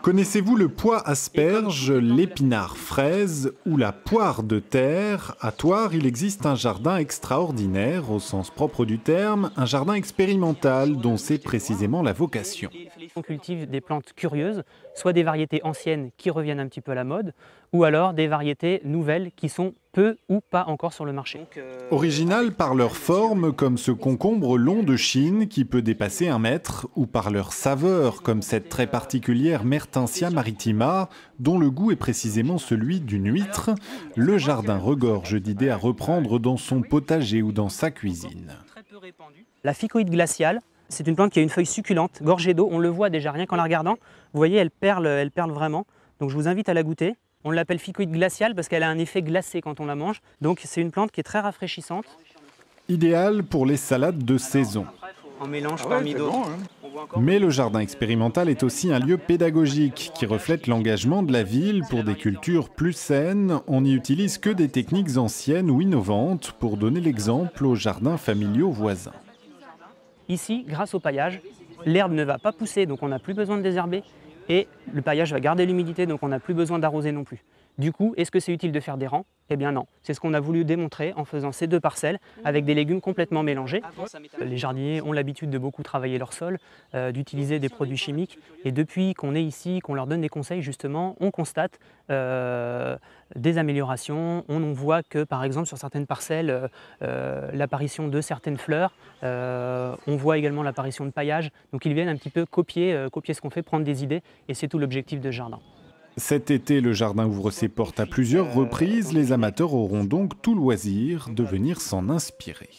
Connaissez-vous le pois asperge, l'épinard fraise ou la poire de terre? À Thouars, il existe un jardin extraordinaire, au sens propre du terme, un jardin expérimental dont c'est précisément la vocation. On cultive des plantes curieuses, soit des variétés anciennes qui reviennent un petit peu à la mode, ou alors des variétés nouvelles qui sont peu ou pas encore sur le marché. Originales par leur forme, comme ce concombre long de Chine qui peut dépasser 1 mètre, ou par leur saveur, comme cette très particulière Mertensia maritima, dont le goût est précisément celui d'une huître, le jardin regorge d'idées à reprendre dans son potager ou dans sa cuisine. La ficoïde glaciale, c'est une plante qui a une feuille succulente, gorgée d'eau. On le voit déjà rien qu'en la regardant. Vous voyez, elle perle vraiment. Donc je vous invite à la goûter. On l'appelle ficoïde glaciale parce qu'elle a un effet glacé quand on la mange. Donc c'est une plante qui est très rafraîchissante. Idéal pour les salades de saison. En mélange parmi d'autres. Mais le jardin expérimental est aussi un lieu pédagogique qui reflète l'engagement de la ville pour des cultures plus saines. On n'y utilise que des techniques anciennes ou innovantes pour donner l'exemple aux jardins familiaux voisins. Ici, grâce au paillage, l'herbe ne va pas pousser, donc on n'a plus besoin de désherber. Et le paillage va garder l'humidité, donc on n'a plus besoin d'arroser non plus. Du coup, est-ce que c'est utile de faire des rangs? Eh bien non. C'est ce qu'on a voulu démontrer en faisant ces deux parcelles avec des légumes complètement mélangés. Les jardiniers ont l'habitude de beaucoup travailler leur sol, d'utiliser des produits chimiques. Et depuis qu'on est ici, qu'on leur donne des conseils, justement, on constate des améliorations. On voit que, par exemple, sur certaines parcelles, l'apparition de certaines fleurs. On voit également l'apparition de paillage. Donc ils viennent un petit peu copier ce qu'on fait, prendre des idées. Et c'est tout l'objectif de ce jardin. Cet été, le jardin ouvre ses portes à plusieurs reprises. Les amateurs auront donc tout loisir de venir s'en inspirer.